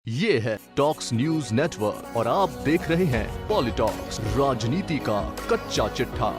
ये है talks news network और आप देख रहे हैं पॉलिटॉक्स, राजनीति का कच्चा चिट्ठा।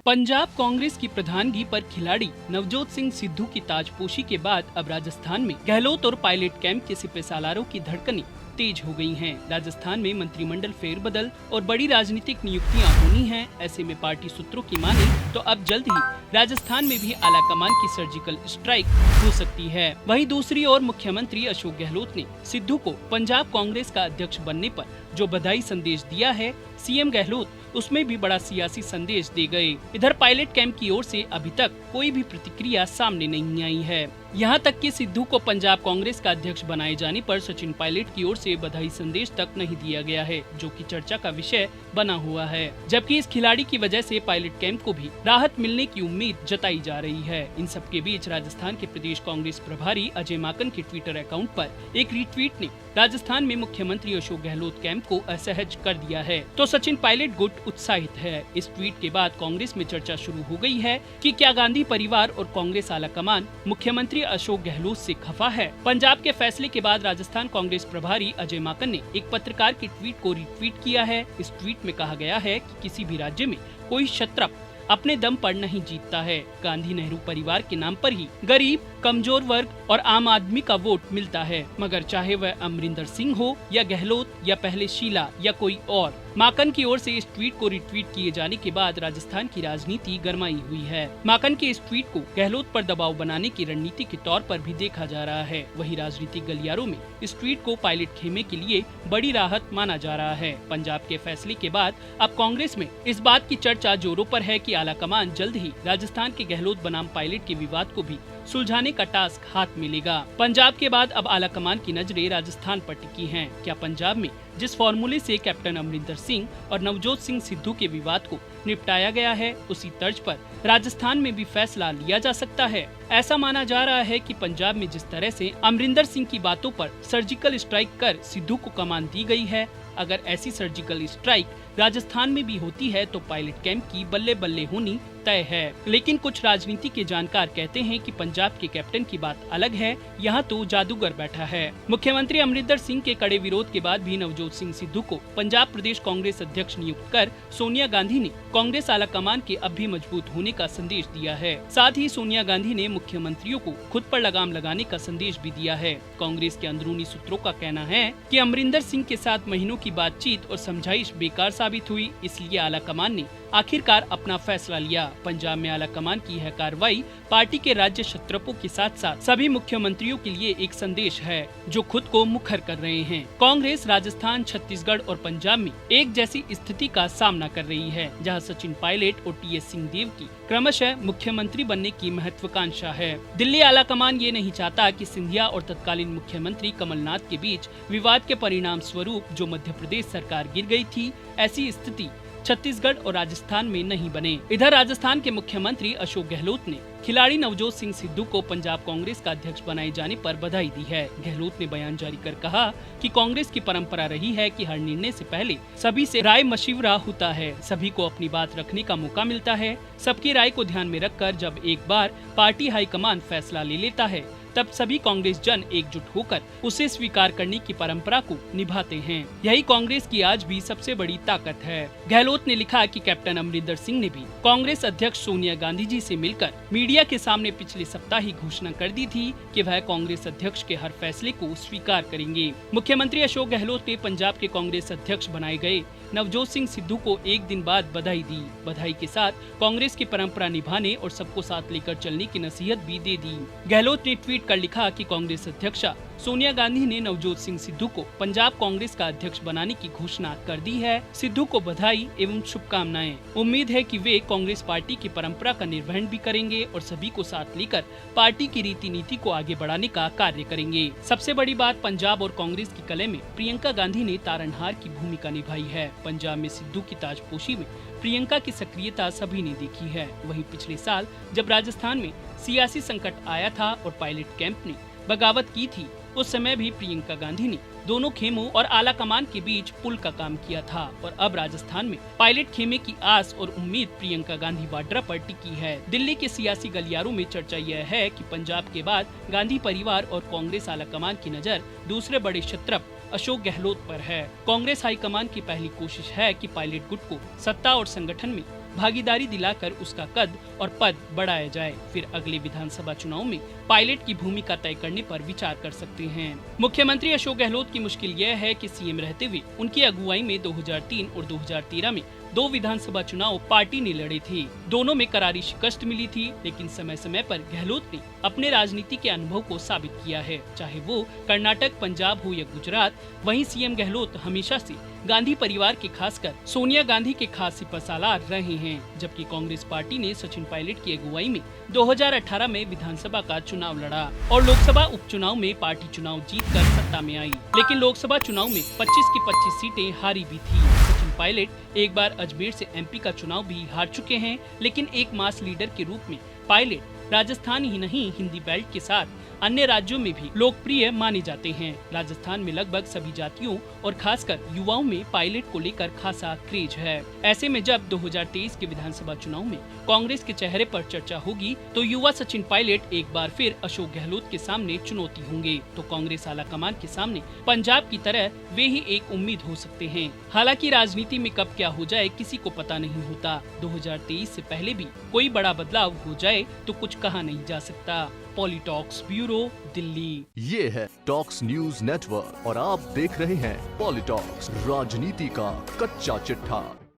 पंजाब कांग्रेस की प्रधानगी पर खिलाड़ी नवजोत सिंह सिद्धू की ताजपोशी के बाद अब राजस्थान में गहलोत और पायलट कैंप के सिपह सालारों की धड़कनें तेज हो गई हैं। राजस्थान में मंत्रिमंडल फेरबदल और बड़ी राजनीतिक नियुक्तियां होनी हैं। ऐसे में पार्टी सूत्रों की माने तो अब जल्द ही राजस्थान में भी आला कमान की सर्जिकल स्ट्राइक हो सकती है। वहीं दूसरी ओर मुख्यमंत्री अशोक गहलोत ने सिद्धू को पंजाब कांग्रेस का अध्यक्ष बनने पर जो बधाई संदेश दिया है, सीएम गहलोत उसमें भी बड़ा सियासी संदेश दे गए। इधर पायलट कैंप की ओर से अभी तक कोई भी प्रतिक्रिया सामने नहीं आई है। यहाँ तक कि सिद्धू को पंजाब कांग्रेस का अध्यक्ष बनाए जाने पर सचिन पायलट की ओर से बधाई संदेश तक नहीं दिया गया है, जो कि चर्चा का विषय बना हुआ है। जबकि इस खिलाड़ी की वजह से पायलट कैंप को भी राहत मिलने की उम्मीद जताई जा रही है। इन सब के बीच राजस्थान के प्रदेश कांग्रेस प्रभारी अजय माकन के ट्विटर अकाउंट पर एक रीट्वीट ने राजस्थान में मुख्यमंत्री अशोक गहलोत कैंप को असहज कर दिया है, तो सचिन पायलट गुट उत्साहित है। इस ट्वीट के बाद कांग्रेस में चर्चा शुरू हो गई है कि क्या गांधी परिवार और कांग्रेस आला कमान मुख्यमंत्री अशोक गहलोत से खफा है। पंजाब के फैसले के बाद राजस्थान कांग्रेस प्रभारी अजय माकन ने एक पत्रकार के ट्वीट को रीट्वीट किया है। इस ट्वीट में कहा गया है कि किसी भी राज्य में कोई क्षत्रप अपने दम पर नहीं जीतता है। गांधी नेहरू परिवार के नाम पर ही गरीब, कमजोर वर्ग और आम आदमी का वोट मिलता है, मगर चाहे वह अमरिंदर सिंह हो या गहलोत या पहले शीला या कोई और। माकन की ओर से इस ट्वीट को रिट्वीट किए जाने के बाद राजस्थान की राजनीति गरमाई हुई है। माकन के इस ट्वीट को गहलोत पर दबाव बनाने की रणनीति के तौर पर भी देखा जा रहा है। वहीं राजनीतिक गलियारों में इस ट्वीट को पायलट खेमे के लिए बड़ी राहत माना जा रहा है। पंजाब के फैसले के बाद अब कांग्रेस में इस बात की चर्चा जोरों पर है कि आला कमान जल्द ही राजस्थान के गहलोत बनाम पायलट के विवाद को भी सुलझाने का टास्क हाथ मिलेगा। पंजाब के बाद अब आला कमान की नजरें राजस्थान पर टिकी हैं। क्या पंजाब में जिस फॉर्मूले से कैप्टन अमरिंदर सिंह और नवजोत सिंह सिद्धू के विवाद को निपटाया गया है, उसी तर्ज पर राजस्थान में भी फैसला लिया जा सकता है। ऐसा माना जा रहा है कि पंजाब में जिस तरह से अमरिंदर सिंह की बातों पर सर्जिकल स्ट्राइक कर सिद्धू को कमान दी गई है, अगर ऐसी सर्जिकल स्ट्राइक राजस्थान में भी होती है तो पायलट कैंप की बल्ले बल्ले होनी तय है। लेकिन कुछ राजनीति के जानकार कहते हैं कि पंजाब के कैप्टन की बात अलग है, यहाँ तो जादूगर बैठा है। मुख्यमंत्री अमरिंदर सिंह के कड़े विरोध के बाद भी नवजोत सिंह सिद्धू को पंजाब प्रदेश कांग्रेस अध्यक्ष नियुक्त कर सोनिया गांधी ने कांग्रेस आला कमान के अब भी मजबूत होने का संदेश दिया है। साथ ही सोनिया गांधी ने मुख्यमंत्रियों को खुद पर लगाम लगाने का संदेश भी दिया है। कांग्रेस के अंदरूनी सूत्रों का कहना है कि अमरिंदर सिंह के साथ महीनों की बातचीत और समझाइश बेकार साबित हुई, इसलिए आला कमान ने आखिरकार अपना फैसला लिया। पंजाब में आला कमान की यह कार्रवाई पार्टी के राज्य क्षत्रपों के साथ साथ सभी मुख्यमंत्रियों के लिए एक संदेश है, जो खुद को मुखर कर रहे हैं। कांग्रेस राजस्थान, छत्तीसगढ़ और पंजाब में एक जैसी स्थिति का सामना कर रही है, जहां सचिन पायलट और टीएस सिंहदेव की क्रमशः मुख्यमंत्री बनने की महत्वाकांक्षा है। दिल्ली आला कमान ये नहीं चाहता कि सिंधिया और तत्कालीन मुख्यमंत्री कमलनाथ के बीच विवाद के परिणाम स्वरूप जो मध्य प्रदेश सरकार गिर गई थी, ऐसी स्थिति छत्तीसगढ़ और राजस्थान में नहीं बने। इधर राजस्थान के मुख्यमंत्री अशोक गहलोत ने खिलाड़ी नवजोत सिंह सिद्धू को पंजाब कांग्रेस का अध्यक्ष बनाए जाने पर बधाई दी है। गहलोत ने बयान जारी कर कहा कि कांग्रेस की परंपरा रही है कि हर निर्णय से पहले सभी से राय मशविरा होता है, सभी को अपनी बात रखने का मौका मिलता है। सबकी राय को ध्यान में रखकर जब एक बार पार्टी हाईकमान फैसला ले लेता है, तब सभी कांग्रेस जन एकजुट होकर उसे स्वीकार करने की परंपरा को निभाते हैं। यही कांग्रेस की आज भी सबसे बड़ी ताकत है। गहलोत ने लिखा कि कैप्टन अमरिंदर सिंह ने भी कांग्रेस अध्यक्ष सोनिया गांधी जी से मिलकर मीडिया के सामने पिछले सप्ताह ही घोषणा कर दी थी कि वह कांग्रेस अध्यक्ष के हर फैसले को स्वीकार करेंगे। मुख्यमंत्री अशोक गहलोत ने पंजाब के कांग्रेस अध्यक्ष बनाए गए नवजोत सिंह सिद्धू को एक दिन बाद बधाई दी। बधाई के साथ कांग्रेस की परंपरा निभाने और सबको साथ लेकर चलने की नसीहत भी दे दी। गहलोत ने ट्वीट कर लिखा कि कांग्रेस अध्यक्षा सोनिया गांधी ने नवजोत सिंह सिद्धू को पंजाब कांग्रेस का अध्यक्ष बनाने की घोषणा कर दी है। सिद्धू को बधाई एवं शुभकामनाएं। उम्मीद है कि वे कांग्रेस पार्टी की परंपरा का निर्वहन भी करेंगे और सभी को साथ लेकर पार्टी की रीति नीति को आगे बढ़ाने का कार्य करेंगे। सबसे बड़ी बात, पंजाब और कांग्रेस की कलह में प्रियंका गांधी ने तारणहार की भूमिका निभाई है। पंजाब में सिद्धू की ताजपोशी में प्रियंका की सक्रियता सभी ने देखी है। वहीं पिछले साल जब राजस्थान में सियासी संकट आया था और पायलट कैंप ने बगावत की थी, उस समय भी प्रियंका गांधी ने दोनों खेमों और आला कमान के बीच पुल का काम किया था और अब राजस्थान में पायलट खेमे की आस और उम्मीद प्रियंका गांधी वाड्रा पर टिकी है। दिल्ली के सियासी गलियारों में चर्चा यह है कि पंजाब के बाद गांधी परिवार और कांग्रेस आला कमान की नजर दूसरे बड़े क्षत्रप अशोक गहलोत पर है। कांग्रेस हाईकमान की पहली कोशिश है कि पायलट गुट को सत्ता और संगठन में भागीदारी दिलाकर उसका कद और पद बढ़ाया जाए। फिर अगले विधानसभा चुनाव में पायलट की भूमिका तय करने पर विचार कर सकते हैं। मुख्यमंत्री अशोक गहलोत की मुश्किल यह है कि सीएम रहते हुए उनकी अगुवाई में 2003 और 2013 में 2 विधानसभा चुनाव पार्टी ने लड़े थे। दोनों में करारी शिकस्त मिली थी, लेकिन समय समय पर गहलोत ने अपने राजनीति के अनुभव को साबित किया है। चाहे वो कर्नाटक, पंजाब हो या गुजरात, वहीं सीएम गहलोत हमेशा से गांधी परिवार के, खासकर सोनिया गांधी के खास सिपहसालार रहे हैं। जबकि कांग्रेस पार्टी ने सचिन पायलट की अगुवाई में 2018 में विधानसभा का चुनाव लड़ा और लोकसभा उपचुनाव में पार्टी चुनाव जीतकर सत्ता में आई, लेकिन लोकसभा चुनाव में 25 की 25 सीटें हारी भी थी। सचिन पायलट एक बार अजमेर से एमपी का चुनाव भी हार चुके हैं, लेकिन एक मास लीडर के रूप में पायलट राजस्थान ही नहीं, हिंदी बेल्ट के साथ अन्य राज्यों में भी लोकप्रिय माने जाते हैं। राजस्थान में लगभग सभी जातियों और खासकर युवाओं में पायलट को लेकर खासा क्रेज है। ऐसे में जब 2023 के विधानसभा चुनाव में कांग्रेस के चेहरे पर चर्चा होगी, तो युवा सचिन पायलट एक बार फिर अशोक गहलोत के सामने चुनौती होंगे। तो कांग्रेस आलाकमान के सामने पंजाब की तरह वे ही एक उम्मीद हो सकते हैं। हालांकि राजनीति में कब क्या हो जाए किसी को पता नहीं होता। 2023 से पहले भी कोई बड़ा बदलाव हो जाए तो कुछ कहा नहीं जा सकता। पॉलिटॉक्स ब्यूरो, दिल्ली। ये है टॉक्स न्यूज नेटवर्क और आप देख रहे हैं पॉलिटॉक्स, राजनीति का कच्चा चिट्ठा।